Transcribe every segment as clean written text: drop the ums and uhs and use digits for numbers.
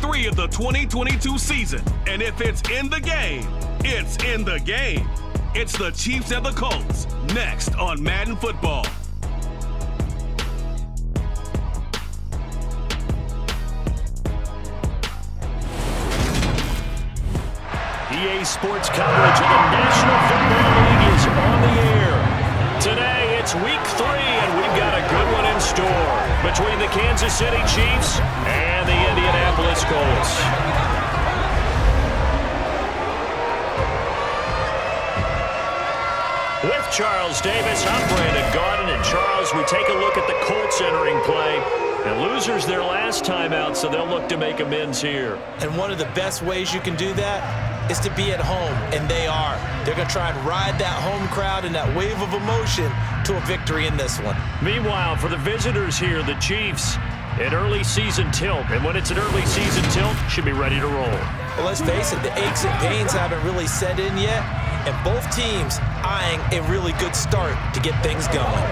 3 of the 2022 season. And if it's in the game, it's in the game. It's the Chiefs and the Colts, next on Madden Football. EA Sports coverage of the National Football League is on the air. Today, it's Week 3, and we've got a good one in store between the Kansas City Chiefs and the Indianapolis Colts. With Charles Davis, I'm Brandon Gaudin, and Charles, we take a look at the Colts entering play. And losers their last time out, so they'll look to make amends here. And one of the best ways you can do that is to be at home, and they are. They're going to try and ride that home crowd and that wave of emotion to a victory in this one. Meanwhile, for the visitors here, the Chiefs, an early season tilt. And when it's an early season tilt, should be ready to roll. Well, let's face it, the aches and pains haven't really set in yet, and both teams eyeing a really good start to get things going.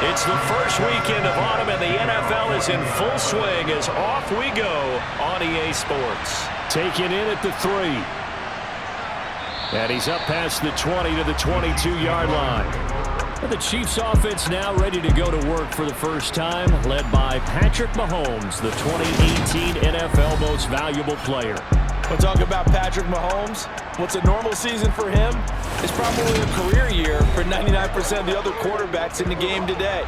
It's the first weekend of autumn, and the NFL is in full swing as off we go on EA Sports. Taken in at the 3. And he's up past the 20 to the 22-yard line. And the Chiefs offense now ready to go to work for the first time, led by Patrick Mahomes, the 2018 NFL Most Valuable Player. We'll talk about Patrick Mahomes. What's a normal season for him is probably a career year for 99% of the other quarterbacks in the game today.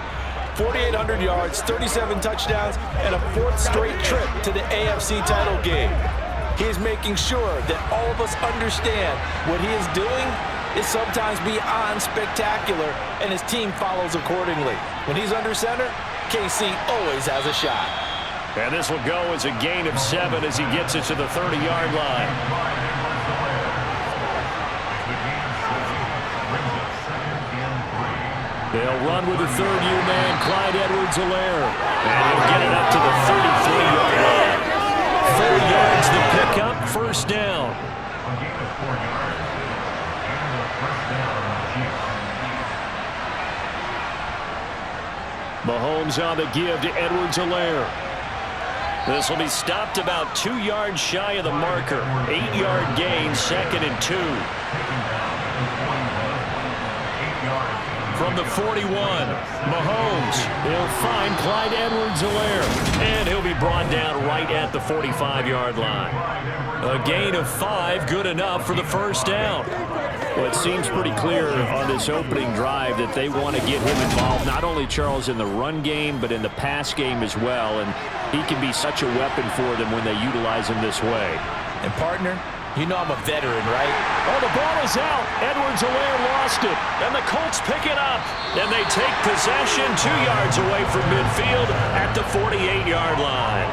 4,800 yards, 37 touchdowns, and a 4th straight trip to the AFC title game. He is making sure that all of us understand what he is doing is sometimes beyond spectacular, and his team follows accordingly. When he's under center, KC always has a shot. And this will go as a gain of 7 as he gets it to the 30-yard line. They'll run with the third-year man, Clyde Edwards-Helaire. And he'll get it up to the 33-yard line. 4 yards the pickup, first down. Mahomes on the give to Edwards-Helaire. This will be stopped about 2 yards shy of the marker. 8-yard gain, 2nd and 2. From the 41, Mahomes, he'll find Clyde Edwards-Helaire, and he'll be brought down right at the 45-yard line. A gain of 5, good enough for the first down. Well, it seems pretty clear on this opening drive that they want to get him involved, not only, Charles, in the run game, but in the pass game as well, and he can be such a weapon for them when they utilize him this way. And, partner, you know I'm a veteran, right? Oh, the ball is out. Edwards-Helaire lost it, and the Colts pick it up, and they take possession 2 yards away from midfield at the 48-yard line.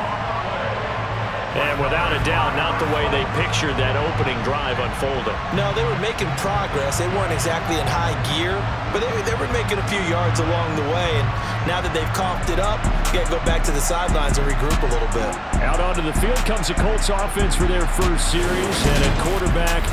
And without a doubt, not the way they pictured that opening drive unfolding. No, they were making progress. They weren't exactly in high gear, but they were making a few yards along the way. And now that they've coughed it up, you got to go back to the sidelines and regroup a little bit. Out onto the field comes the Colts offense for their first series. And at quarterback,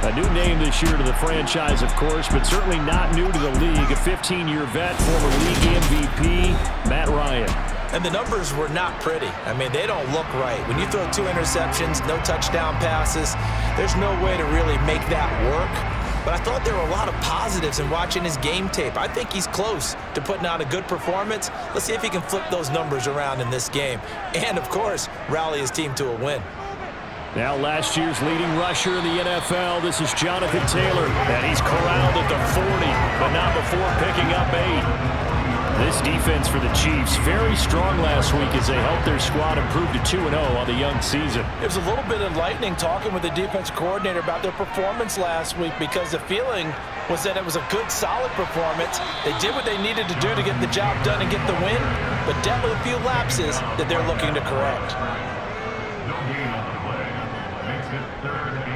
a new name this year to the franchise, of course, but certainly not new to the league. A 15-year vet, former league MVP, Matt Ryan. And the numbers were not pretty. I mean, they don't look right. When you throw 2 interceptions, no touchdown passes, there's no way to really make that work. But I thought there were a lot of positives in watching his game tape. I think he's close to putting out a good performance. Let's see if he can flip those numbers around in this game. And, of course, rally his team to a win. Now last year's leading rusher in the NFL, this is Jonathan Taylor. And he's corralled at the 40, but not before picking up 8. This defense for the Chiefs, very strong last week as they helped their squad improve to 2-0 on the young season. It was a little bit enlightening talking with the defense coordinator about their performance last week, because the feeling was that it was a good, solid performance. They did what they needed to do to get the job done and get the win, but definitely a few lapses that they're looking to correct.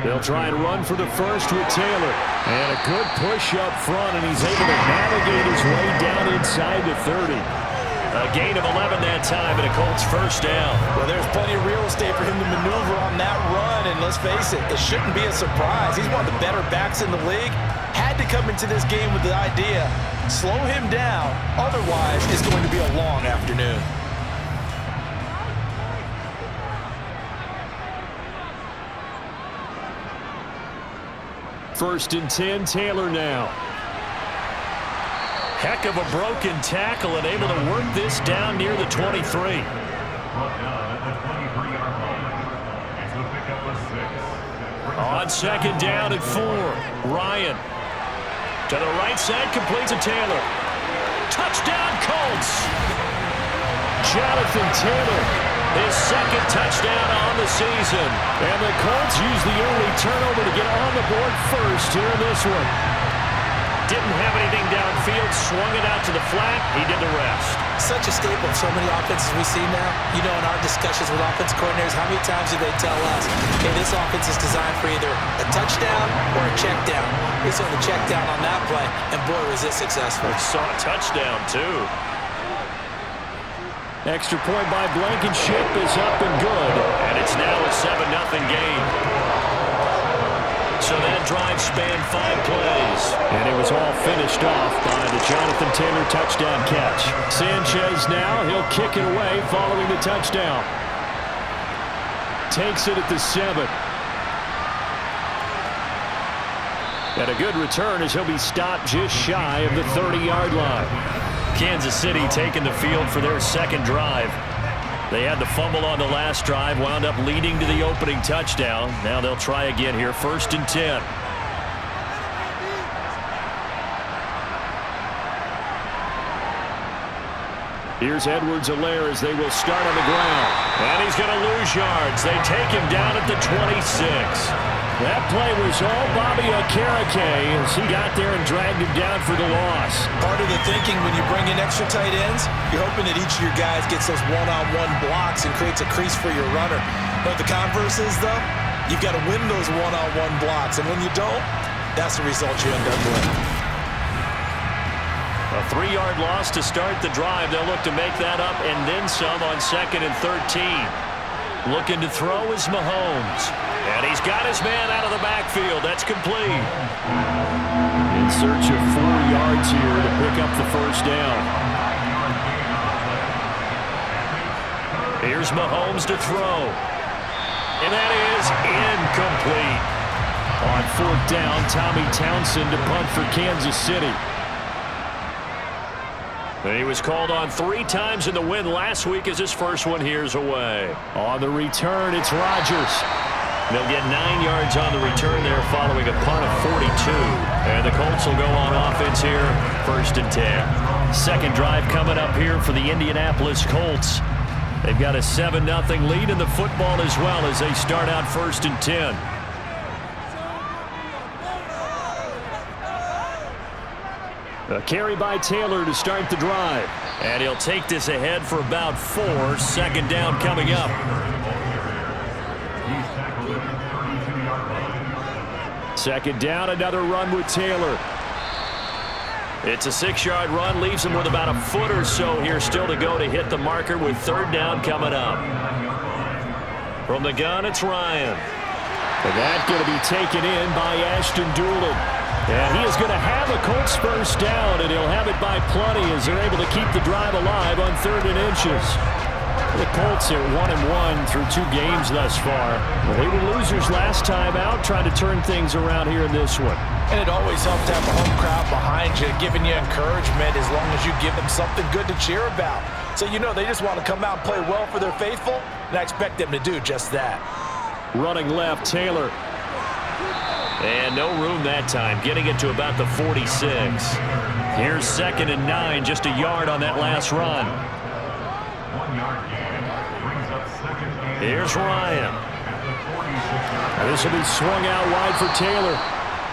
They'll try and run for the first with Taylor. And a good push up front, and he's able to navigate his way down inside the 30. A gain of 11 that time, and a Colts first down. Well, there's plenty of real estate for him to maneuver on that run, and let's face it, it shouldn't be a surprise. He's one of the better backs in the league. Had to come into this game with the idea, slow him down, otherwise it's going to be a long afternoon. First and 10, Taylor now. Heck of a broken tackle and able to work this down near the 23. On second down and 4, Ryan. To the right side, completes to Taylor. Touchdown, Colts! Jonathan Taylor, his second touchdown on the season. And the Colts use the early turnover to get on the board first here in this one. Didn't have anything downfield, swung it out to the flat. He did the rest. Such a staple of so many offenses we see now. You know, in our discussions with offensive coordinators, how many times do they tell us, hey, this offense is designed for either a touchdown or a check down. We saw the check down on that play, and boy, was it successful. Saw a touchdown, too. Extra point by Blankenship is up and good. And it's now a 7-0 game. So that drive spanned 5 plays. And it was all finished off by the Jonathan Taylor touchdown catch. Sanchez now, he'll kick it away following the touchdown. Takes it at the 7. And a good return as he'll be stopped just shy of the 30-yard line. Kansas City taking the field for their second drive. They had the fumble on the last drive, wound up leading to the opening touchdown. Now they'll try again here, first and 10. Here's Edwards-Helaire as they will start on the ground. And he's going to lose yards. They take him down at the 26. That play was all Bobby Okereke as he got there and dragged him down for the loss. Part of the thinking when you bring in extra tight ends, you're hoping that each of your guys gets those one-on-one blocks and creates a crease for your runner. But the converse is, though, you've got to win those one-on-one blocks. And when you don't, that's the result you end up with. A 3-yard loss to start the drive. They'll look to make that up and then some on second and 13. Looking to throw is Mahomes. And he's got his man out of the backfield. That's complete. In search of 4 yards here to pick up the first down. Here's Mahomes to throw. And that is incomplete. On 4th down, Tommy Townsend to punt for Kansas City. He was called on 3 times in the win last week as his first one here's away. On the return, it's Rodgers. They'll get 9 yards on the return there following a punt of 42. And the Colts will go on offense here, first and 10. Second drive coming up here for the Indianapolis Colts. They've got a 7-0 lead in the football as well as they start out first and 10. A carry by Taylor to start the drive. And he'll take this ahead for about 4. Second down coming up. Second down, another run with Taylor. It's a 6-yard run, leaves him with about a foot or so here still to go to hit the marker with third down coming up. From the gun, it's Ryan. And that's going to be taken in by Ashton Doolin. And he is going to have a Colts first down, and he'll have it by plenty as they're able to keep the drive alive on 3rd and inches. The Colts are 1-1 through 2 games thus far. Well, they were losers last time out, trying to turn things around here in this one. And it always helps to have a home crowd behind you, giving you encouragement as long as you give them something good to cheer about. So you know they just want to come out and play well for their faithful, and I expect them to do just that. Running left, Taylor. And no room that time, getting it to about the 46. Here's 2nd and 9, just a yard on that last run. Here's Ryan. This will be swung out wide for Taylor.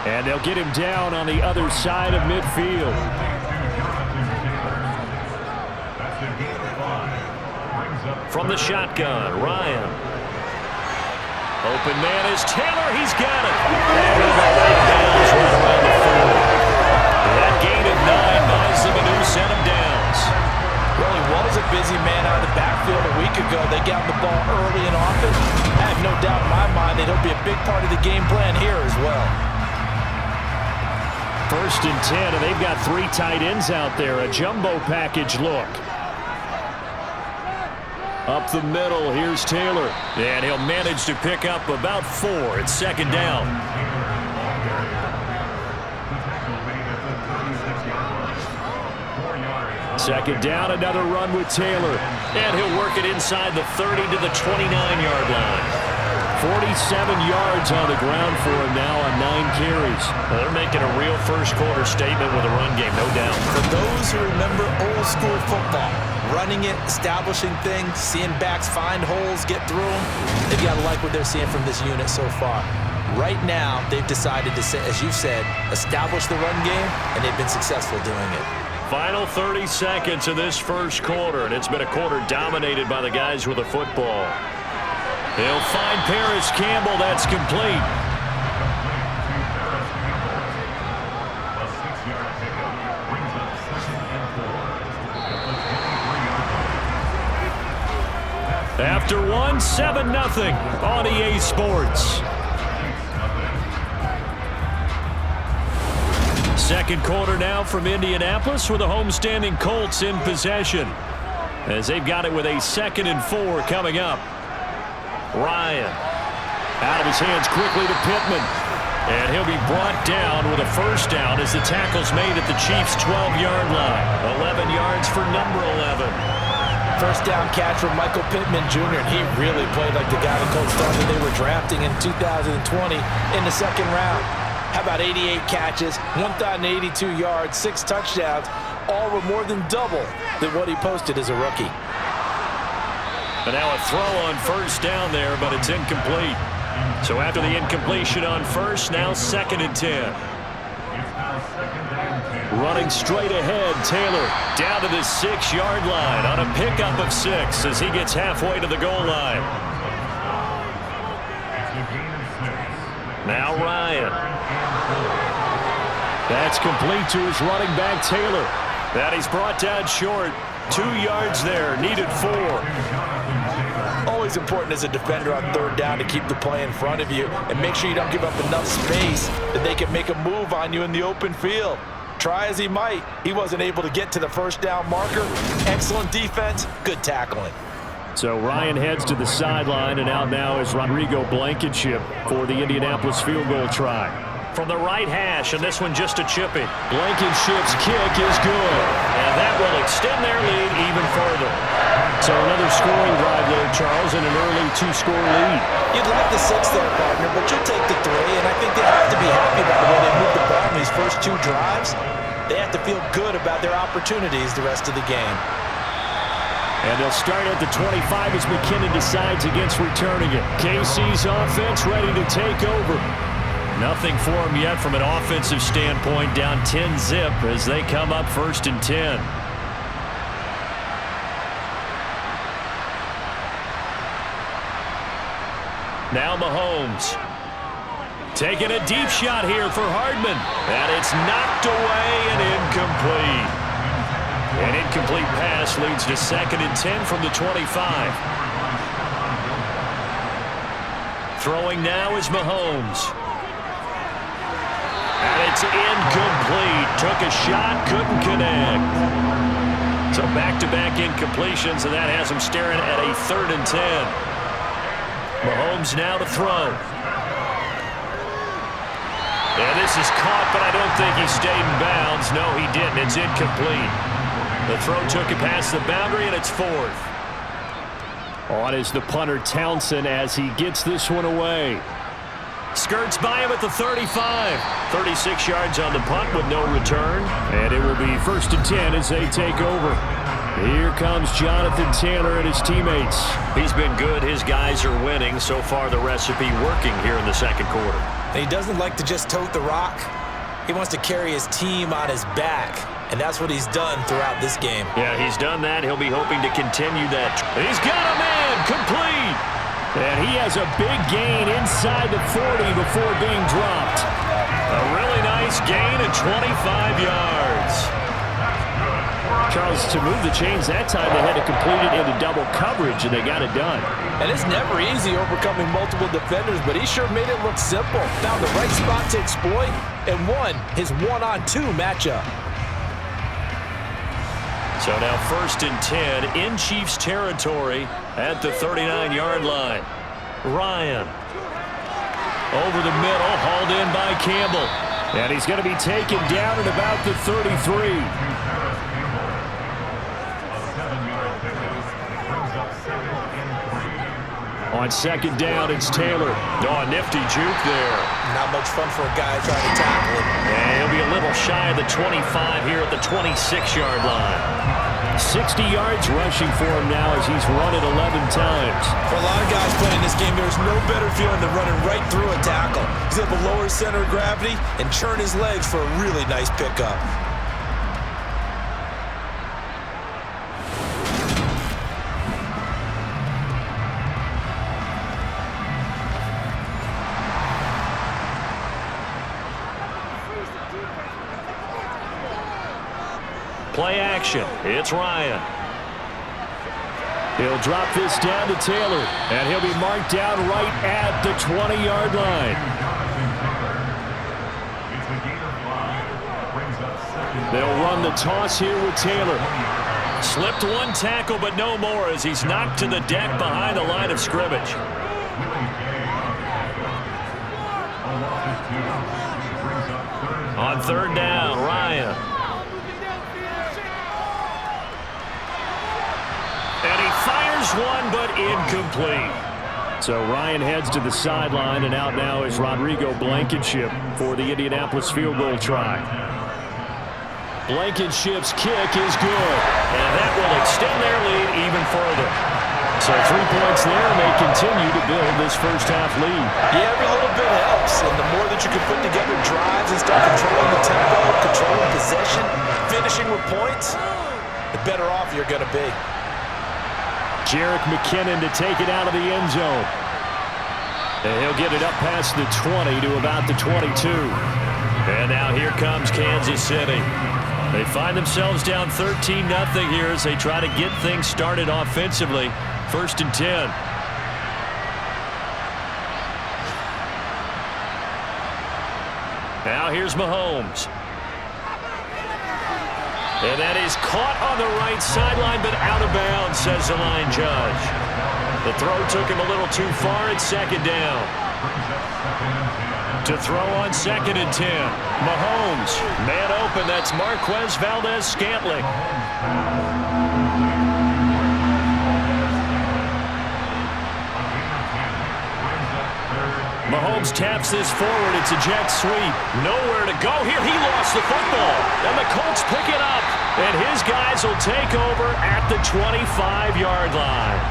And they'll get him down on the other side of midfield. From the shotgun, Ryan. Open man is Taylor. He's got it. And he'll go out of bounds right around the 40. That gain of 9 buys them a new set of downs. Well, he was a part of the game plan here as well. 1st and 10, and they've got 3 tight ends out there. A jumbo package look. Up the middle, here's Taylor. And he'll manage to pick up about 4. It's 2nd down. Second down, another run with Taylor. And he'll work it inside the 30 to the 29-yard line. 47 yards on the ground for him now on 9 carries. Well, they're making a real first-quarter statement with a run game, no doubt. For those who remember old-school football, running it, establishing things, seeing backs find holes, get through them, they've got to like what they're seeing from this unit so far. Right now, they've decided to, as you said, establish the run game, and they've been successful doing it. Final 30 seconds of this first quarter, and it's been a quarter dominated by the guys with the football. They'll find Paris Campbell. That's complete. After 1, 7-0 on EA Sports. Second quarter now from Indianapolis with the homestanding Colts in possession, as they've got it with a 2nd and 4 coming up. Ryan out of his hands quickly to Pittman, and he'll be brought down with a 1st down as the tackle's made at the Chiefs' 12-yard line. 11 yards for number 11. 1st down catch from Michael Pittman Jr., and he really played like the guy the Colts thought that they were drafting in 2020 in the 2nd round. How about 88 catches, 1,082 yards, 6 touchdowns, all were more than double than what he posted as a rookie. And now a throw on 1st down there, but it's incomplete. So after the incompletion on 1st, now 2nd and 10. Running straight ahead, Taylor down to the 6-yard line on a pickup of 6 as he gets halfway to the goal line. Now Ryan. That's complete to his running back, Taylor. That he's brought down short. 2 yards there, needed 4. Always important as a defender on 3rd down to keep the play in front of you and make sure you don't give up enough space that they can make a move on you in the open field. Try as he might, he wasn't able to get to the 1st down marker. Excellent defense, good tackling. So Ryan heads to the sideline, and out now is Rodrigo Blankenship for the Indianapolis field goal try. From the right hash, and this one just a chip in. Blankenship's kick is good, and that will extend their lead even further. So another scoring drive there, Charles, and an early 2-score lead. You'd like the 6 there, partner, but you'll take the 3, and I think they have to be happy about the way they moved the ball in these first 2 drives. They have to feel good about their opportunities the rest of the game. And they'll start at the 25 as McKinnon decides against returning it. KC's offense ready to take over. Nothing for them yet from an offensive standpoint, down 10-zip as they come up 1st and 10. Now Mahomes. Taking a deep shot here for Hardman. And it's knocked away and incomplete. An incomplete pass leads to 2nd and 10 from the 25. Throwing now is Mahomes. And it's incomplete. Took a shot, couldn't connect. So back-to-back incompletions, and that has him staring at a 3rd and 10. Mahomes now to throw. And this is caught, but I don't think he stayed in bounds. No, he didn't. It's incomplete. The throw took it past the boundary, and it's 4th. On is the punter Townsend as he gets this one away. Skirts by him at the 35. 36 yards on the punt with no return. And it will be 1st and 10 as they take over. Here comes Jonathan Taylor and his teammates. He's been good. His guys are winning. So far, the recipe working here in the 2nd quarter. He doesn't like to just tote the rock. He wants to carry his team on his back. And that's what he's done throughout this game. Yeah, he's done that. He'll be hoping to continue that. He's got a man complete. And he has a big gain inside the 40 before being dropped. A really nice gain at 25 yards. Charles, to move the chains that time, they had to complete it into double coverage, and they got it done. And it's never easy overcoming multiple defenders, but he sure made it look simple. Found the right spot to exploit and won his one-on-two matchup. So now 1st and 10 in Chiefs territory at the 39-yard line. Ryan. Over the middle, hauled in by Campbell. And he's going to be taken down at about the 33. On 2nd down, it's Taylor. Oh, nifty juke there. Not much fun for a guy trying to tackle him. And he'll be a little shy of the 25 here at the 26-yard line. 60 yards rushing for him now as he's run it 11 times. For a lot of guys playing this game, there's no better feeling than running right through a tackle. He's able to lower his center of gravity and churn his legs for a really nice pickup. Play action. It's Ryan. He'll drop this down to Taylor, and he'll be marked down right at the 20-yard line. They'll run the toss here with Taylor. Slipped one tackle, but no more as he's knocked to the deck behind the line of scrimmage. On 3rd down, Ryan. And he fires one, but incomplete. So Ryan heads to the sideline, and out now is Rodrigo Blankenship for the Indianapolis field goal try. Blankenship's kick is good, and that will extend their lead even further. So 3 points there, and they continue to build this first half lead. Yeah, every little bit helps, and the more that you can put together drives and start controlling the tempo, controlling possession, finishing with points, the better off you're going to be. Jerick McKinnon to take it out of the end zone. And he'll get it up past the 20 to about the 22. And now here comes Kansas City. They find themselves down 13-0 here as they try to get things started offensively. 1st and 10. Now here's Mahomes. And that is caught on the right sideline, but out of bounds, says the line judge. The throw took him a little too far at 2nd down. To throw on 2nd and 10. Mahomes, man open, that's Marquez Valdez-Scantling. Mahomes taps this forward. It's a jet sweep. Nowhere to go here. He lost the football. And the Colts pick it up. And his guys will take over at the 25-yard line.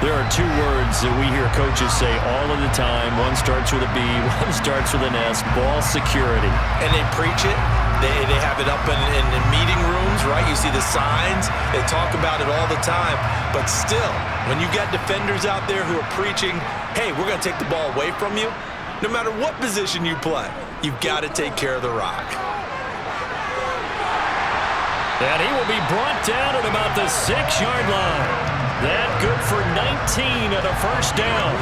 There are 2 words that we hear coaches say all of the time. One starts with a B, one starts with an S. Ball security. And they preach it. They have it up in meeting rooms, right? You see the signs. They talk about it all the time. But still, when you got defenders out there who are preaching, hey, we're going to take the ball away from you, no matter what position you play, you've got to take care of the rock. And he will be brought down at about the 6-yard line. That good for 19 and a 1st down.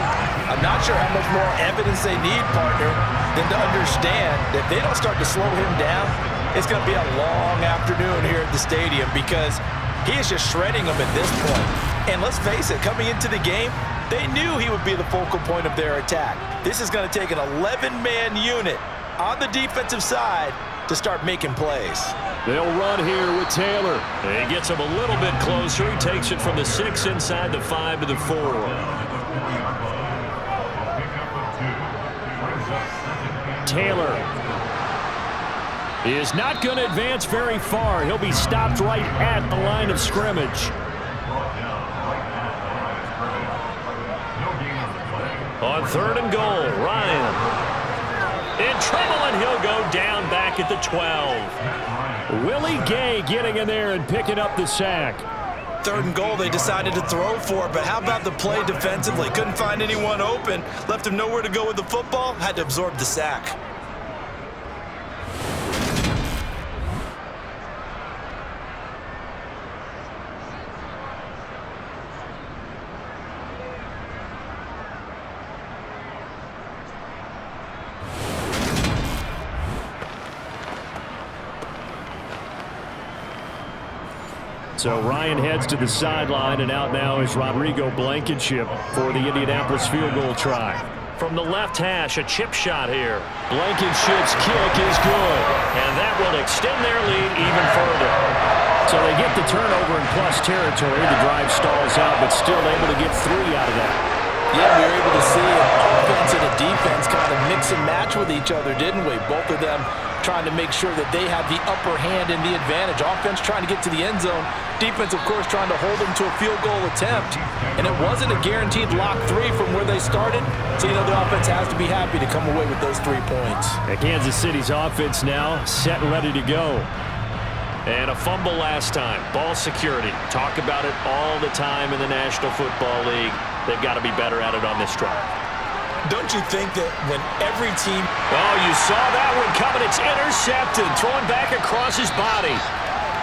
I'm not sure how much more evidence they need, partner, than to understand that if they don't start to slow him down, it's going to be a long afternoon here at the stadium because he is just shredding them at this point. And let's face it, coming into the game, they knew he would be the focal point of their attack. This is going to take an 11-man unit on the defensive side to start making plays. They'll run here with Taylor. He gets him a little bit closer. He takes it from the 6 inside the 5 to the 4. Taylor is not going to advance very far. He'll be stopped right at the line of scrimmage. On 3rd and goal, Ryan in trouble, and he'll go down back at the 12. Willie Gay getting in there and picking up the sack. 3rd and goal, they decided to throw for it, but how about the play defensively? Couldn't find anyone open, left him nowhere to go with the football, had to absorb the sack. So Ryan heads to the sideline, and out now is Rodrigo Blankenship for the Indianapolis field goal try. From the left hash, a chip shot here. Blankenship's kick is good, and that will extend their lead even further. So they get the turnover in plus territory. The drive stalls out, but still able to get 3 out of that. Yeah, we were able to see an offense and a defense kind of mix and match with each other, didn't we? Both of them trying to make sure that they have the upper hand and the advantage. Offense trying to get to the end zone. Defense, of course, trying to hold them to a field goal attempt. And it wasn't a guaranteed lock 3 from where they started. So, you know, the offense has to be happy to come away with those 3 points. And Kansas City's offense now set and ready to go. And a fumble last time. Ball security. Talk about it all the time in the National Football League. They've got to be better at it on this drive. Don't you think that when every team... Oh, you saw that one coming. It's intercepted. Thrown back across his body.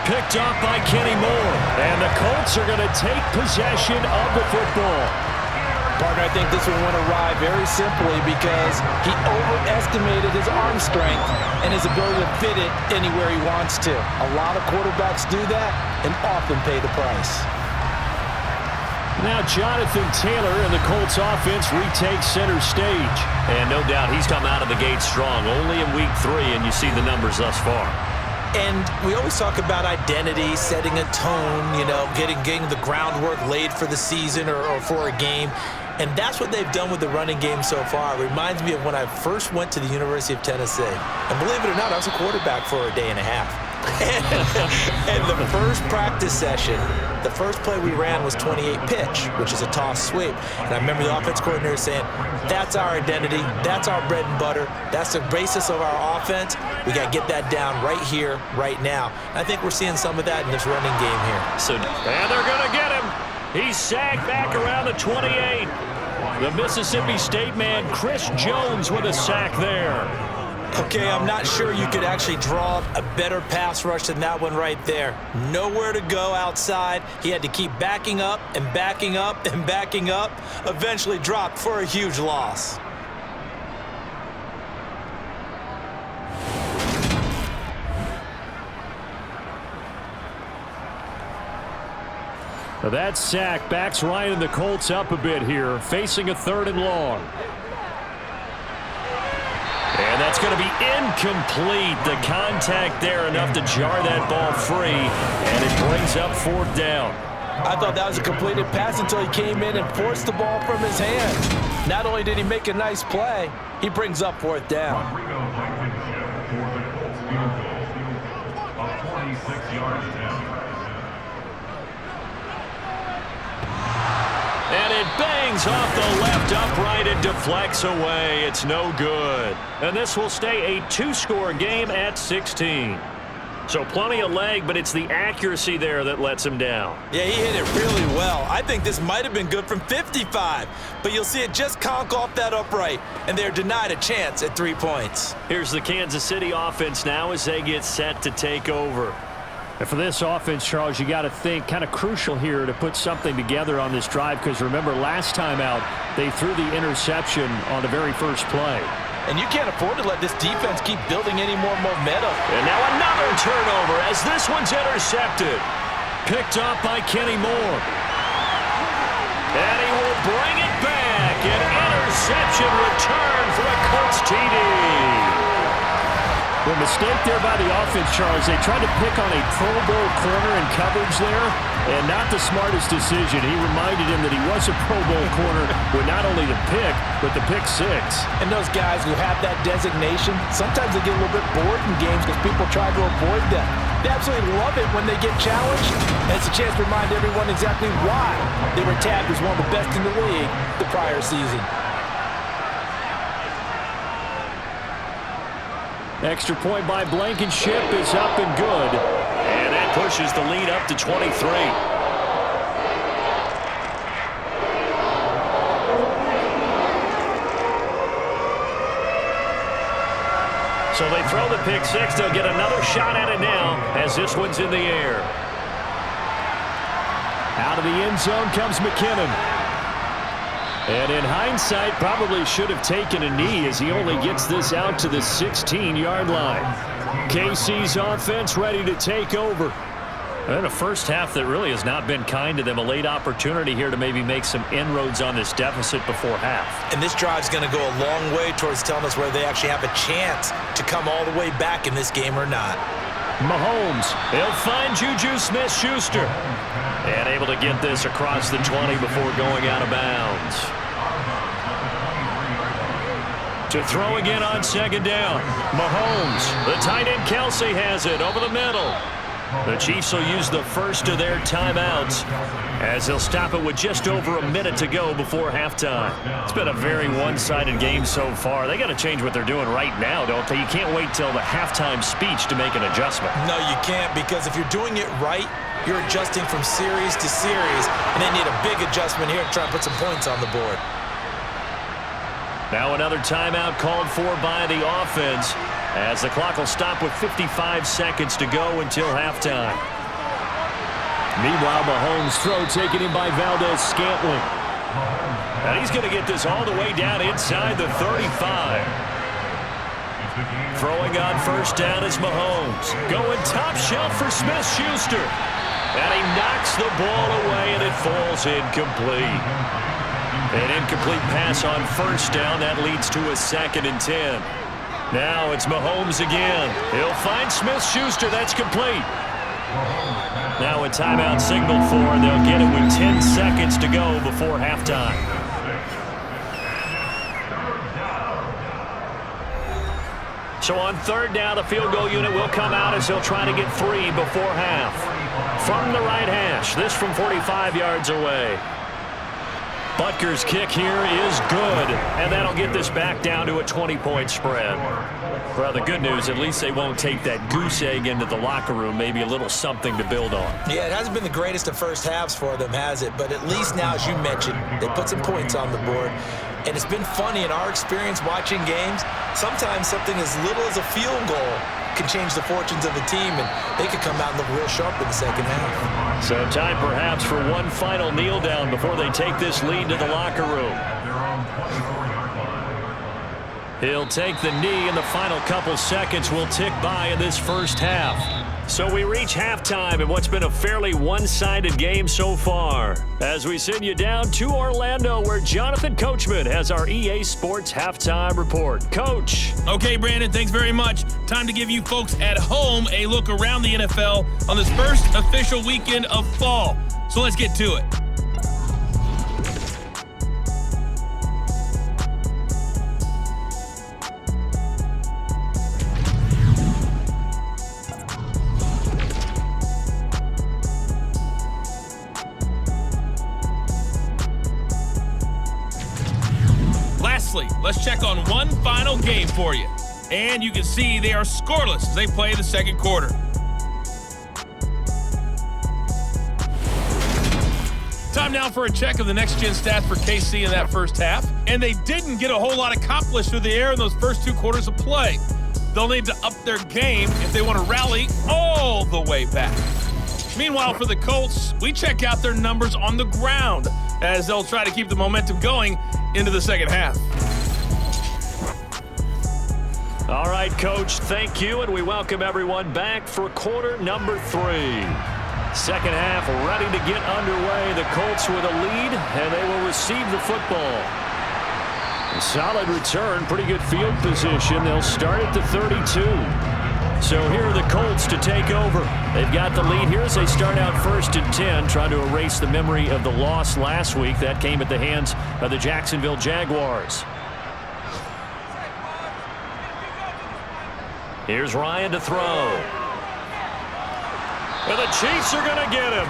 Picked off by Kenny Moore. And the Colts are going to take possession of the football. Partner, I think this one went awry very simply because he overestimated his arm strength and his ability to fit it anywhere he wants to. A lot of quarterbacks do that and often pay the price. Now Jonathan Taylor and the Colts offense retakes center stage. And no doubt he's come out of the gate strong. Only in week 3, and you see the numbers thus far. And we always talk about identity, setting a tone, you know, getting the groundwork laid for the season or for a game. And that's what they've done with the running game so far. It reminds me of when I first went to the University of Tennessee. And believe it or not, I was a quarterback for a day and a half. And the first practice session, the first play we ran was 28 pitch, which is a toss sweep. And I remember the offense coordinator saying, that's our identity, that's our bread and butter, that's the basis of our offense. We got to get that down right here, right now. And I think we're seeing some of that in this running game here. And they're going to get him. He's sagged back around the 28. The Mississippi State man, Chris Jones, with a sack there. Okay, I'm not sure you could actually draw a better pass rush than that one right there. Nowhere to go outside. He had to keep backing up and backing up and backing up. Eventually dropped for a huge loss. That sack backs Ryan and the Colts up a bit here, facing a 3rd and long. And that's going to be incomplete. The contact there enough to jar that ball free, and it brings up 4th down. I thought that was a completed pass until he came in and forced the ball from his hands. Not only did he make a nice play, he brings up 4th down. And it bangs off the left upright and deflects away. It's no good. And this will stay a 2-score game at 16. So plenty of leg, but it's the accuracy there that lets him down. Yeah, he hit it really well. I think this might have been good from 55, but you'll see it just conk off that upright, and they're denied a chance at 3 points. Here's the Kansas City offense now as they get set to take over. And for this offense, Charles, you got to think kind of crucial here to put something together on this drive, because remember last time out they threw the interception on the very first play. And you can't afford to let this defense keep building any more momentum. And now another turnover as this one's intercepted. Picked up by Kenny Moore. And he will bring it back. An interception return for a Colts TD. The mistake there by the offense, Charles, they tried to pick on a Pro Bowl corner in coverage there, and not the smartest decision. He reminded him that he was a Pro Bowl corner with not only the pick, but the pick 6. And those guys who have that designation, sometimes they get a little bit bored in games because people try to avoid them. They absolutely love it when they get challenged, and it's a chance to remind everyone exactly why they were tagged as one of the best in the league the prior season. Extra point by Blankenship is up and good. And that pushes the lead up to 23. So they throw the pick 6. They'll get another shot at it now as this one's in the air. Out of the end zone comes McKinnon. And in hindsight, probably should have taken a knee as he only gets this out to the 16-yard line. KC's offense ready to take over. And a first half that really has not been kind to them. A late opportunity here to maybe make some inroads on this deficit before half. And this drive's going to go a long way towards telling us whether they actually have a chance to come all the way back in this game or not. Mahomes, he'll find Juju Smith-Schuster. And able to get this across the 20 before going out of bounds. To throw again on second down. Mahomes, the tight end Kelsey has it over the middle. The Chiefs will use the first of their timeouts as they'll stop it with just over a minute to go before halftime. It's been a very one-sided game so far. They got to change what they're doing right now, don't they? You can't wait till the halftime speech to make an adjustment. No, you can't, because if you're doing it right, you're adjusting from series to series, and they need a big adjustment here to try and put some points on the board. Now another timeout called for by the offense, as the clock will stop with 55 seconds to go until halftime. Meanwhile, Mahomes' throw taken in by Valdez-Scantling. And he's going to get this all the way down inside the 35. Throwing on first down is Mahomes. Going top shelf for Smith-Schuster. And he knocks the ball away, and it falls incomplete. An incomplete pass on first down. That leads to a 2nd and 10. Now it's Mahomes again. He'll find Smith-Schuster. That's complete. Now a timeout signaled for, and they'll get it with 10 seconds to go before halftime. So on third down, the field goal unit will come out as he'll try to get 3 before half. From the right hash, this from 45 yards away. Butker's kick here is good, and that'll get this back down to a 20-point spread. Well, the good news, at least they won't take that goose egg into the locker room, maybe a little something to build on. Yeah, it hasn't been the greatest of first halves for them, has it? But at least now, as you mentioned, they put some points on the board. And it's been funny in our experience watching games. Sometimes something as little as a field goal can change the fortunes of a team, and they could come out and look real sharp in the second half. So time perhaps for one final kneel down before they take this lead to the locker room. He'll take the knee, and the final couple seconds will tick by in this first half. So we reach halftime in what's been a fairly one-sided game so far, as we send you down to Orlando, where Jonathan Coachman has our EA Sports Halftime Report. Coach. Okay, Brandon, thanks very much. Time to give you folks at home a look around the NFL on this first official weekend of fall. So let's get to it. Let's check on one final game for you. And you can see they are scoreless as they play the second quarter. Time now for a check of the next-gen stats for KC in that first half. And they didn't get a whole lot accomplished through the air in those first 2 quarters of play. They'll need to up their game if they want to rally all the way back. Meanwhile, for the Colts, we check out their numbers on the ground as they'll try to keep the momentum going into the second half. All right, Coach, thank you, and we welcome everyone back for quarter number 3. Second half ready to get underway. The Colts with a lead, and they will receive the football. A solid return, pretty good field position. They'll start at the 32. So here are the Colts to take over. They've got the lead here as they start out 1st and 10, trying to erase the memory of the loss last week. That came at the hands of the Jacksonville Jaguars. Here's Ryan to throw. And the Chiefs are going to get him.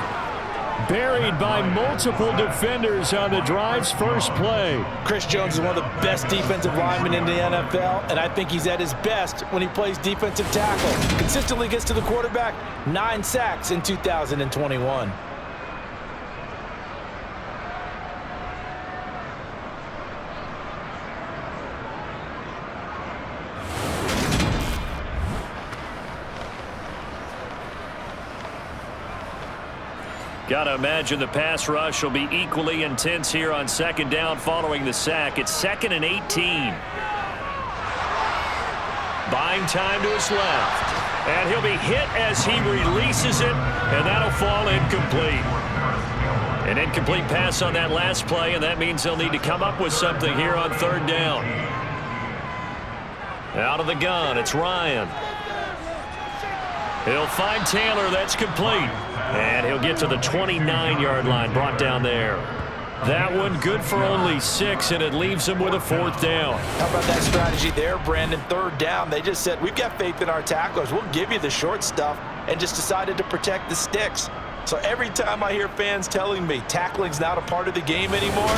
Buried by multiple defenders on the drive's first play. Chris Jones is one of the best defensive linemen in the NFL, and I think he's at his best when he plays defensive tackle. Consistently gets to the quarterback, 9 sacks in 2021. Got to imagine the pass rush will be equally intense here on second down following the sack. It's 2nd and 18. Buying time to his left. And he'll be hit as he releases it, and that'll fall incomplete. An incomplete pass on that last play, and that means they'll need to come up with something here on third down. Out of the gun, it's Ryan. He'll find Taylor. That's complete. And he'll get to the 29-yard line, brought down there. That one good for only 6, and it leaves him with a 4th down. How about that strategy there, Brandon? Third down, they just said, we've got faith in our tacklers. We'll give you the short stuff, and just decided to protect the sticks. So every time I hear fans telling me tackling's not a part of the game anymore,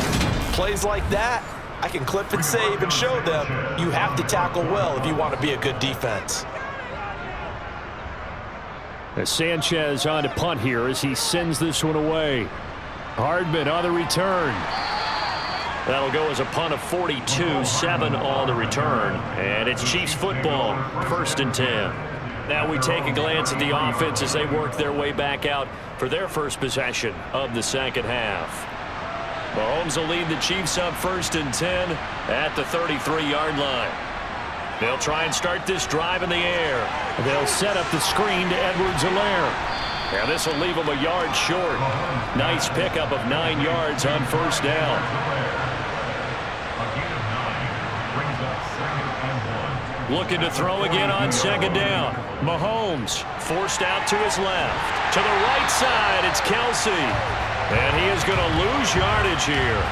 plays like that, I can clip and save and show them you have to tackle well if you want to be a good defense. As Sanchez on to punt here as he sends this one away. Hardman on the return. That'll go as a punt of 42, 7 on the return. And it's Chiefs football, 1st and 10. Now we take a glance at the offense as they work their way back out for their first possession of the second half. Mahomes will lead the Chiefs up 1st and 10 at the 33-yard line. They'll try and start this drive in the air. They'll set up the screen to Edwards-Helaire. And this will leave them a yard short. Nice pickup of 9 yards on 1st down. Looking to throw again on 2nd down. Mahomes forced out to his left. To the right side, it's Kelsey. And he is going to lose yardage here.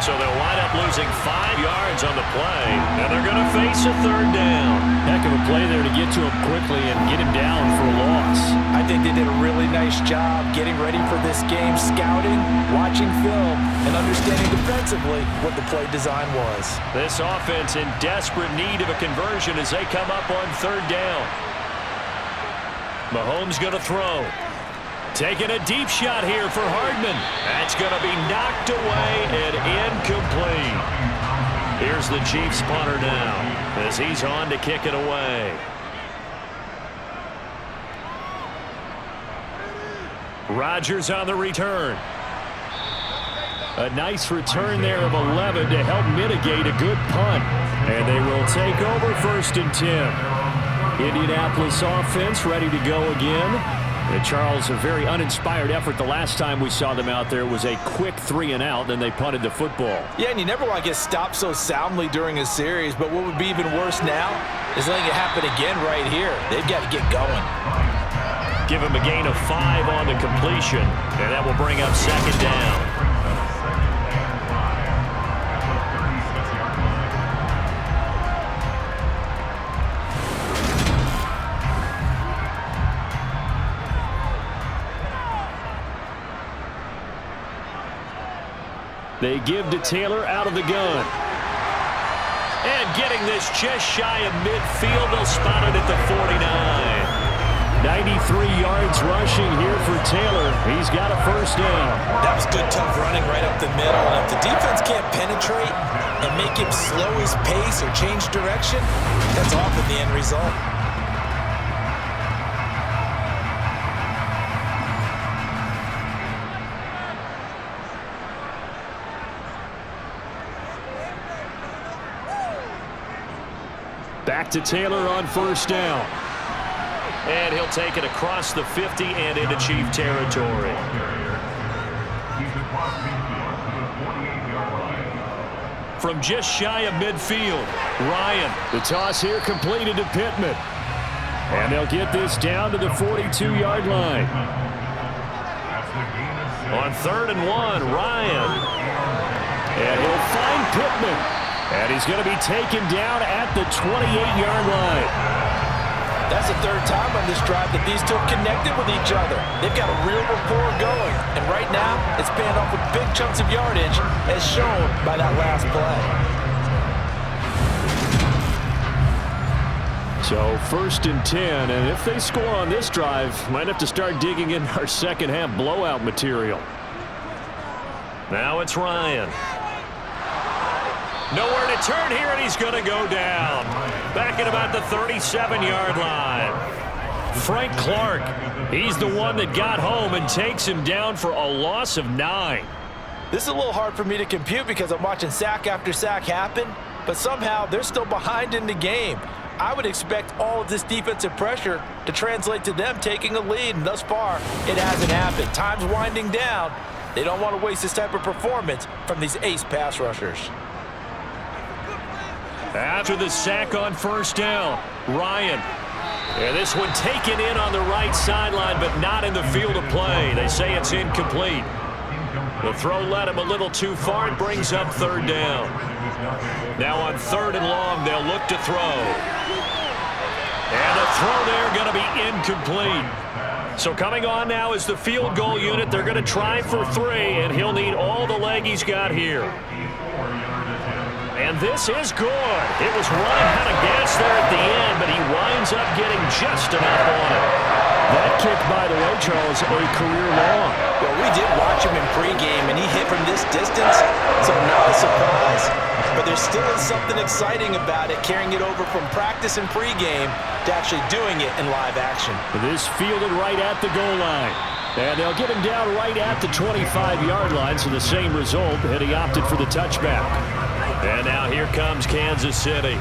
So they'll wind up losing 5 yards on the play, and they're going to face a 3rd down. Heck of a play there to get to him quickly and get him down for a loss. I think they did a really nice job getting ready for this game, scouting, watching film, and understanding defensively what the play design was. This offense in desperate need of a conversion as they come up on 3rd down. Mahomes going to throw. Taking a deep shot here for Hardman. That's going to be knocked away and incomplete. Here's the Chiefs punter now as he's on to kick it away. Rodgers on the return. A nice return there of 11 to help mitigate a good punt. And they will take over 1st and 10. Indianapolis offense ready to go again. And Charles, a very uninspired effort. The last time we saw them out there was a quick 3-and-out, then they punted the football. Yeah, and you never want to get stopped so soundly during a series, but what would be even worse now is letting it happen again right here. They've got to get going. Give him a gain of 5 on the completion, and that will bring up 2nd down. They give to Taylor out of the gun. And getting this just shy of midfield, they'll spot it at the 49. 93 yards rushing here for Taylor. He's got a 1st down. That was good, tough running right up the middle. And if the defense can't penetrate and make him slow his pace or change direction, that's often the end result. Back to Taylor on 1st down. And he'll take it across the 50 and into Chief territory. From just shy of midfield, Ryan. The toss here completed to Pittman. And they'll get this down to the 42-yard line. On 3rd and 1, Ryan. And he'll find Pittman. And he's going to be taken down at the 28-yard line. That's the 3rd time on this drive that these two have connected with each other. They've got a real rapport going. And right now, it's paying off with big chunks of yardage, as shown by that last play. So 1st and 10, and if they score on this drive, might have to start digging in our second half blowout material. Now it's Ryan. Nowhere to turn here, and he's going to go down. Back at about the 37-yard line. Frank Clark, he's the one that got home and takes him down for a loss of 9. This is a little hard for me to compute because I'm watching sack after sack happen, but somehow they're still behind in the game. I would expect all of this defensive pressure to translate to them taking a lead, and thus far, it hasn't happened. Time's winding down. They don't want to waste this type of performance from these ace pass rushers. After the sack on first down, Ryan. And this one taken in on the right sideline, but not in the field of play. They say it's incomplete. The throw led him a little too far. It brings up third down. Now on 3rd and long, they'll look to throw. And the throw there going to be incomplete. So coming on now is the field goal unit. They're going to try for 3, and he'll need all the leg he's got here. And this is good. It was running out of gas there at the end, but he winds up getting just enough on it. That kick, by the way, Charles, a career long. Well, we did watch him in pregame, and he hit from this distance, so not a surprise. But there still is something exciting about it, carrying it over from practice and pregame to actually doing it in live action. This fielded right at the goal line. And they'll get him down right at the 25-yard line, so the same result, and he opted for the touchback. And now here comes Kansas City.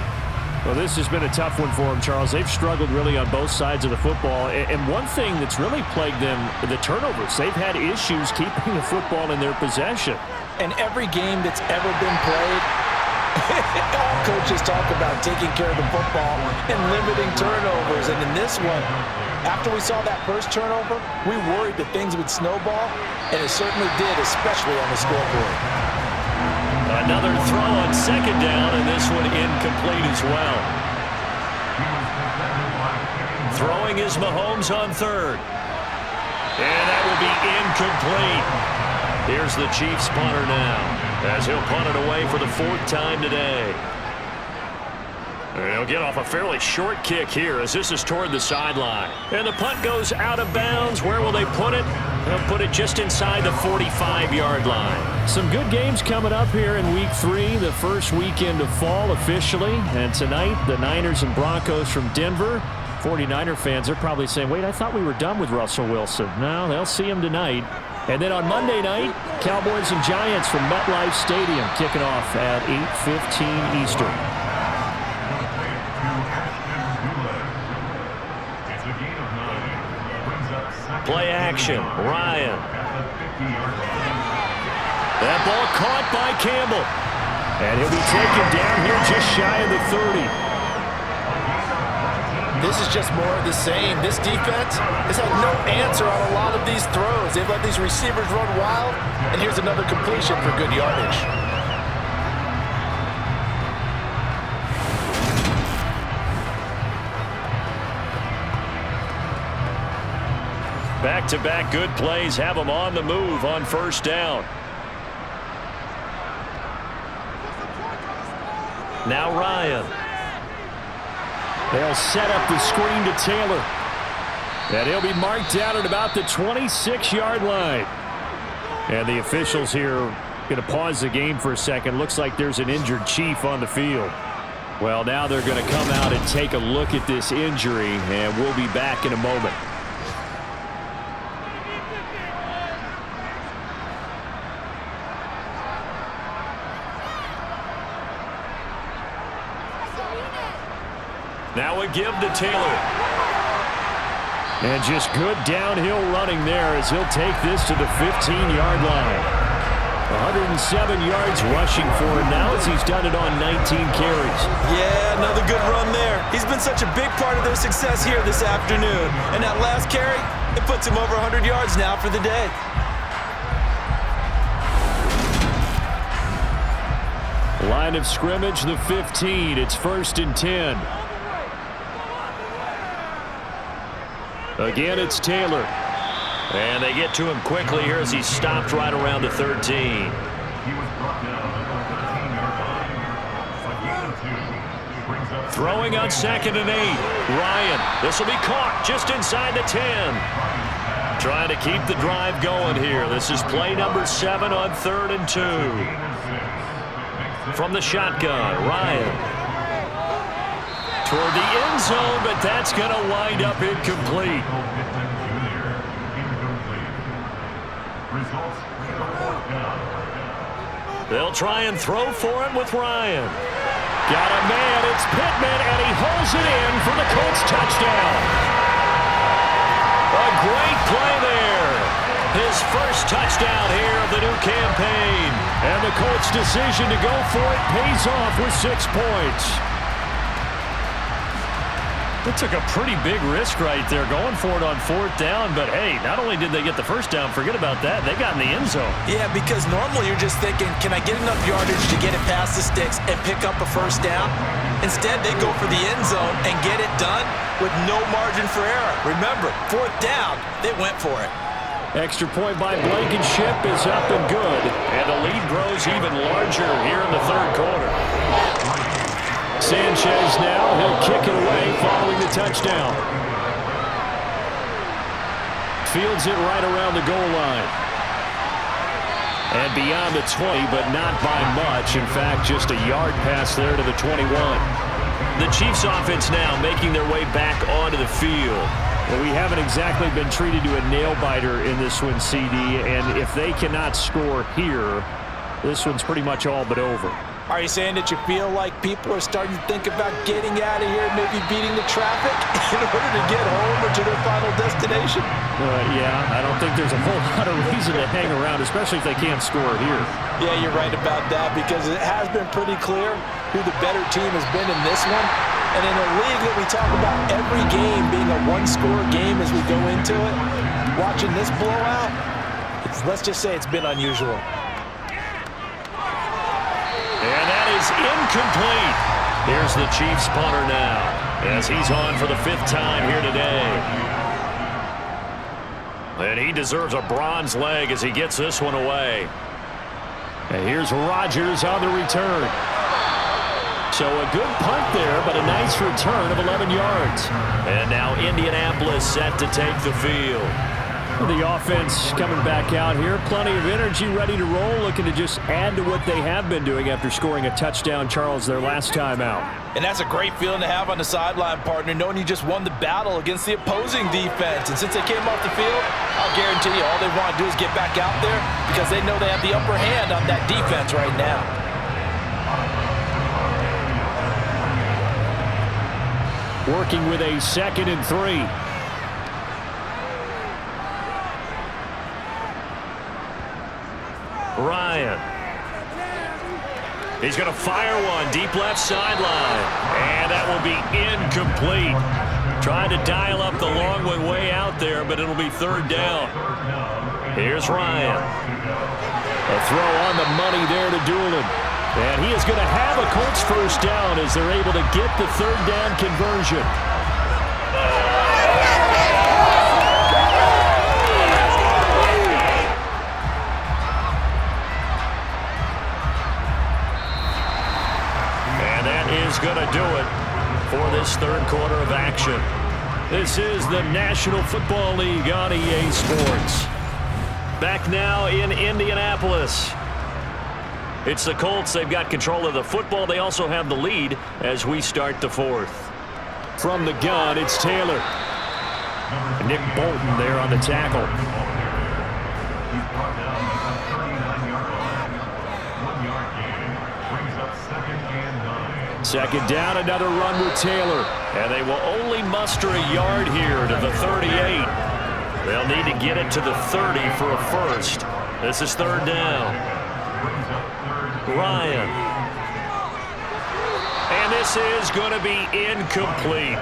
Well, this has been a tough one for them, Charles. They've struggled really on both sides of the football. And one thing that's really plagued them, the turnovers. They've had issues keeping the football in their possession. And every game that's ever been played, all coaches talk about taking care of the football and limiting turnovers. And in this one, after we saw that first turnover, we worried that things would snowball, and it certainly did, especially on the scoreboard. Another throw on 2nd down, and this one incomplete as well. Throwing is Mahomes on 3rd. And that will be incomplete. Here's the Chiefs punter now, as he'll punt it away for the 4th time today. And he'll get off a fairly short kick here as this is toward the sideline. And the punt goes out of bounds. Where will they put it? They'll put it just inside the 45-yard line. Some good games coming up here in Week 3, the first weekend of fall officially. And tonight, the Niners and Broncos from Denver. 49er fans are probably saying, wait, I thought we were done with Russell Wilson. No, they'll see him tonight. And then on Monday night, Cowboys and Giants from MetLife Stadium kicking off at 8:15 Eastern. Play action, Ryan. That ball caught by Campbell. And he'll be taken down here just shy of the 30. This is just more of the same. This defense has had no answer on a lot of these throws. They've let these receivers run wild, and here's another completion for good yardage. Back-to-back good plays have them on the move on first down. Now Ryan. They'll set up the screen to Taylor. And he'll be marked down at about the 26-yard line. And the officials here are going to pause the game for a second. Looks like there's an injured Chief on the field. Well, now they're going to come out and take a look at this injury, and we'll be back in a moment. Now a give to Taylor. And just good downhill running there as he'll take this to the 15-yard line. 107 yards rushing for him now as he's done it on 19 carries. Yeah, another good run there. He's been such a big part of their success here this afternoon. And that last carry, it puts him over 100 yards now for the day. Line of scrimmage, the 15. It's 1st and 10. Again, it's Taylor. And they get to him quickly here as he's stopped right around the 13. Throwing on 2nd and 8. Ryan, this will be caught just inside the 10. Trying to keep the drive going here. This is play number 7 on 3rd and 2. From the shotgun, Ryan. Toward the end zone, but that's going to wind up incomplete. They'll try and throw for it with Ryan. Got a man, it's Pittman, and he holds it in for the Colts touchdown. A great play there. His first touchdown here of the new campaign. And the Colts' decision to go for it pays off with 6 points. They took a pretty big risk right there going for it on 4th down, but hey, not only did they get the first down, forget about that, they got in the end zone. Yeah, because normally you're just thinking, can I get enough yardage to get it past the sticks and pick up a first down? Instead, they go for the end zone and get it done with no margin for error. Remember, 4th down, they went for it. Extra point by Blankenship is up and good, and the lead grows even larger here in the 3rd quarter. Sanchez now, he'll kick it away following the touchdown. Fields it right around the goal line. And beyond the 20, but not by much. In fact, just a yard pass there to the 21. The Chiefs offense now making their way back onto the field. Well, we haven't exactly been treated to a nail-biter in this one, CD, and if they cannot score here, this one's pretty much all but over. Are you saying that you feel like people are starting to think about getting out of here, maybe beating the traffic in order to get home or to their final destination? Yeah, I don't think there's a whole lot of reason to hang around, especially if they can't score here. Yeah, you're right about that, because it has been pretty clear who the better team has been in this one. And in a league that we talk about every game being a one-score game as we go into it, watching this blowout, let's just say it's been unusual. And that is incomplete. Here's the Chiefs punter now, as he's on for the 5th time here today. And he deserves a bronze leg as he gets this one away. And here's Rodgers on the return. So a good punt there, but a nice return of 11 yards. And now Indianapolis set to take the field. The offense coming back out here. Plenty of energy, ready to roll, looking to just add to what they have been doing after scoring a touchdown, Charles, their last time out. And that's a great feeling to have on the sideline, partner, knowing you just won the battle against the opposing defense. And since they came off the field, I'll guarantee you all they want to do is get back out there because they know they have the upper hand on that defense right now. Working with a 2nd and 3. Ryan. He's going to fire one deep left sideline. And that will be incomplete. Trying to dial up the long one way out there, but it'll be 3rd down. Here's Ryan. A throw on the money there to Doolin. And he is going to have a Colts first down as they're able to get the 3rd down conversion. And that is going to do it for this 3rd quarter of action. This is the National Football League on EA Sports. Back now in Indianapolis. It's the Colts. They've got control of the football. They also have the lead as we start the 4th. From the gun, it's Taylor. Nick Bolton there on the tackle. Second down, another run with Taylor. And they will only muster a yard here to the 38. They'll need to get it to the 30 for a first. This is 3rd down. Ryan. And this is going to be incomplete.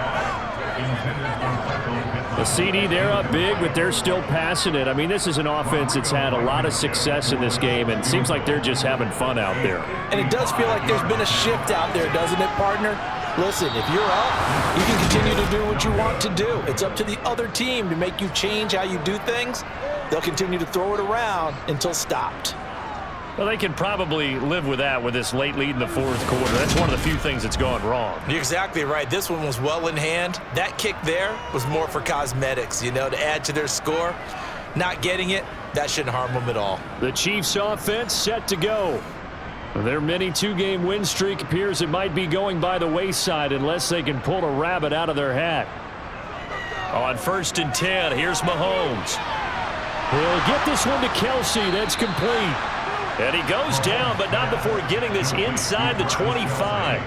The CD, they're up big, but they're still passing it. I mean, this is an offense that's had a lot of success in this game, and it seems like they're just having fun out there. And it does feel like there's been a shift out there, doesn't it, partner? Listen, if you're up, you can continue to do what you want to do. It's up to the other team to make you change how you do things. They'll continue to throw it around until stopped. Well, they can probably live with that with this late lead in the 4th quarter. That's one of the few things that's gone wrong. You're exactly right. This one was well in hand. That kick there was more for cosmetics, to add to their score. Not getting it, that shouldn't harm them at all. The Chiefs offense set to go. Their mini 2-game win streak appears it might be going by the wayside unless they can pull a rabbit out of their hat. On 1st and 10, here's Mahomes. He'll get this one to Kelsey. That's complete. And he goes down, but not before getting this inside the 25.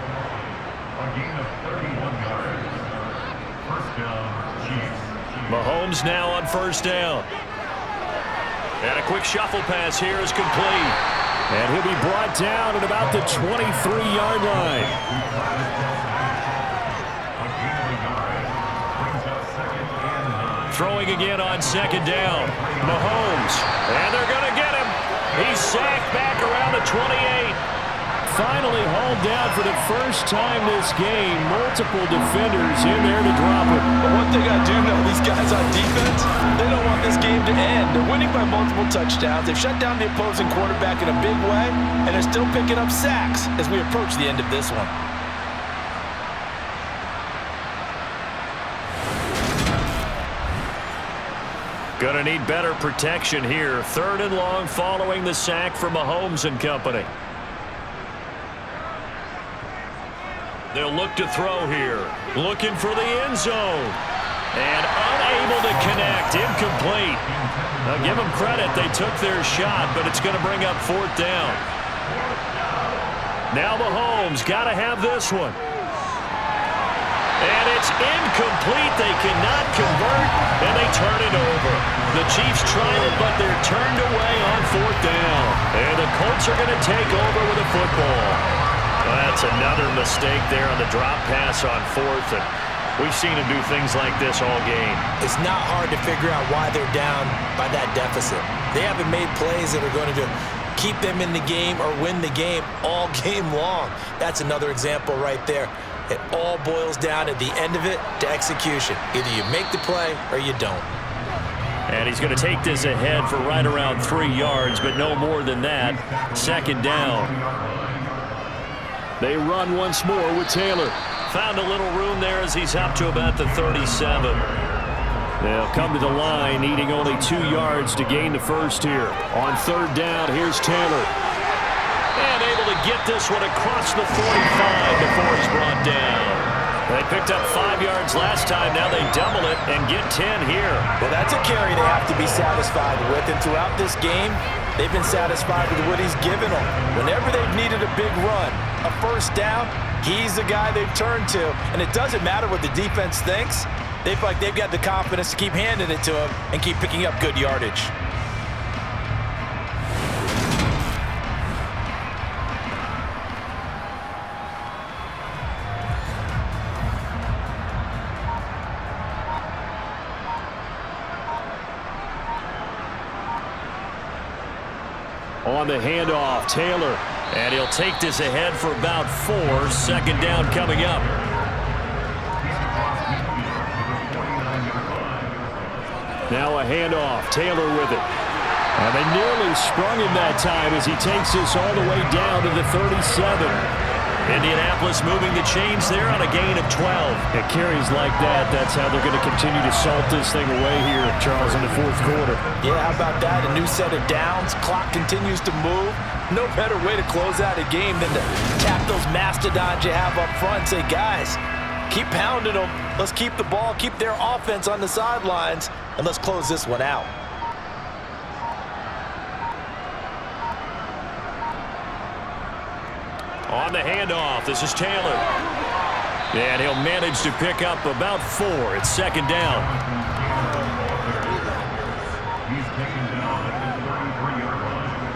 Mahomes now on first down. And a quick shuffle pass here is complete. And he'll be brought down at about the 23-yard line. Throwing again on second down. Mahomes. And they're going to get him. He's sacked back around the 28. Finally hauled down for the first time this game. Multiple defenders in there to drop him. But one thing I do know, these guys on defense, they don't want this game to end. They're winning by multiple touchdowns. They've shut down the opposing quarterback in a big way, and they're still picking up sacks as we approach the end of this one. Gonna need better protection here. 3rd and long following the sack for Mahomes and company. They'll look to throw here. Looking for the end zone. And unable to connect. Incomplete. Now give them credit. They took their shot, but it's going to bring up 4th down. Now Mahomes got to have this one. And it's incomplete. They cannot convert, and they turn it over. The Chiefs tried it, but they're turned away on 4th down. And the Colts are going to take over with the football. Well, that's another mistake there on the drop pass on 4th, and we've seen him do things like this all game. It's not hard to figure out why they're down by that deficit. They haven't made plays that are going to keep them in the game or win the game all game long. That's another example right there. It all boils down at the end of it to execution. Either you make the play or you don't. And he's going to take this ahead for right around 3 yards, but no more than that. 2nd down. They run once more with Taylor. Found a little room there as he's up to about the 37. They'll come to the line, needing only 2 yards to gain the first here. On 3rd down, here's Taylor. And able to get this one across the 45 before he's brought down. They picked up 5 yards last time. Now they double it and get 10 here. Well, that's a carry they have to be satisfied with. And throughout this game, they've been satisfied with what he's given them. Whenever they've needed a big run, a first down, he's the guy they've turned to. And it doesn't matter what the defense thinks. They feel like they've got the confidence to keep handing it to him and keep picking up good yardage. On the handoff, Taylor. And he'll take this ahead for about 4. 2nd down coming up. Now a handoff, Taylor with it. And they nearly sprung him that time as he takes this all the way down to the 37. Indianapolis moving the chains there on a gain of 12. It carries like that. That's how they're going to continue to salt this thing away here, Charles, in the 4th quarter. Yeah, how about that? A new set of downs. Clock continues to move. No better way to close out a game than to tap those mastodons you have up front and say, guys, keep pounding them. Let's keep the ball, keep their offense on the sidelines, and let's close this one out. On the handoff, this is Taylor. And he'll manage to pick up about 4. It's 2nd down.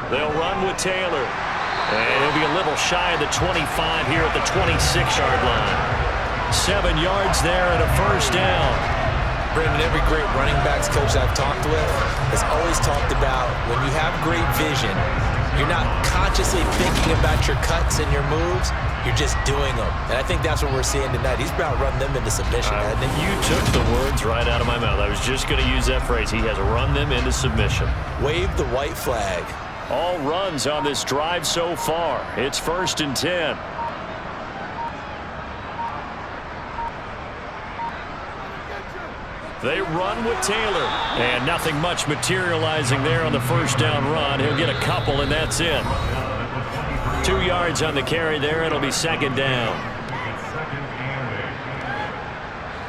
They'll run with Taylor. And he'll be a little shy of the 25 here at the 26-yard line. 7 yards there and a first down. Brandon, every great running backs coach I've talked with has always talked about when you have great vision, you're not consciously thinking about your cuts and your moves. You're just doing them. And I think that's what we're seeing tonight. He's about to run them into submission, hasn't he? You took the words right out of my mouth. I was just going to use that phrase. He has run them into submission. Wave the white flag. All runs on this drive so far. It's 1st and 10. They run with Taylor. And nothing much materializing there on the first down run. He'll get a couple, and that's it. 2 yards on the carry there. It'll be 2nd down.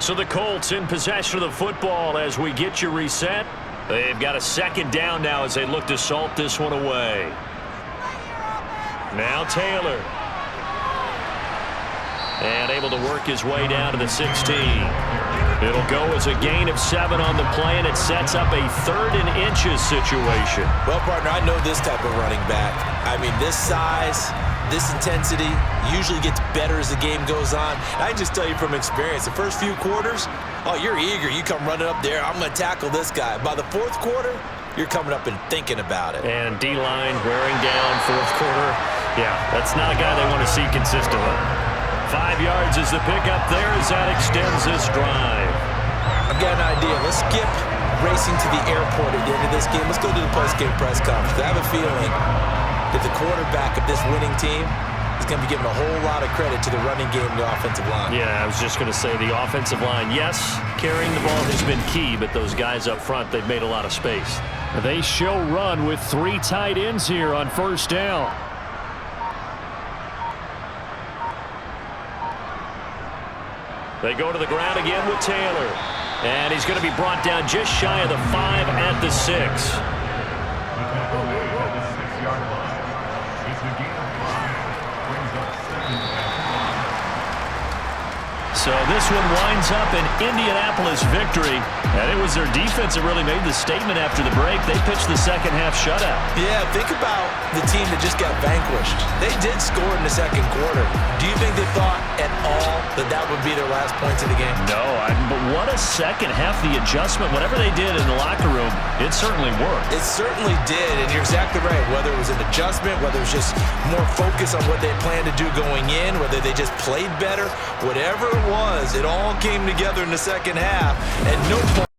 So the Colts in possession of the football as we get you reset. They've got a 2nd down now as they look to salt this one away. Now Taylor. And able to work his way down to the 16. It'll go as a gain of 7 on the play, and it sets up a 3rd and inches situation. Well, partner, I know this type of running back. I mean, this size, this intensity usually gets better as the game goes on. I can just tell you from experience, the first few quarters, oh, you're eager. You come running up there, I'm going to tackle this guy. By the 4th quarter, you're coming up and thinking about it. And D-line wearing down 4th quarter. Yeah, that's not a guy they want to see consistently. 5 yards is the pickup there as that extends this drive. I've got an idea. Let's skip racing to the airport at the end of this game. Let's go to the post-game press conference. I have a feeling that the quarterback of this winning team is going to be given a whole lot of credit to the running game and the offensive line. Yeah, I was just going to say the offensive line, yes, carrying the ball has been key, but those guys up front, they've made a lot of space. They show run with 3 tight ends here on 1st down. They go to the ground again with Taylor. And he's going to be brought down just shy of the 5 at the 6. So this one winds up an Indianapolis victory. And it was their defense that really made the statement after the break. They pitched the second half shutout. Yeah, think about the team that just got vanquished. They did score in the 2nd quarter. Do you think they thought at all that that would be their last points of the game? No, but what a second half. The adjustment, whatever they did in the locker room, it certainly worked. It certainly did, and you're exactly right. Whether it was an adjustment, whether it was just more focus on what they planned to do going in, whether they just played better, whatever it was, it all came together in the second half. At no point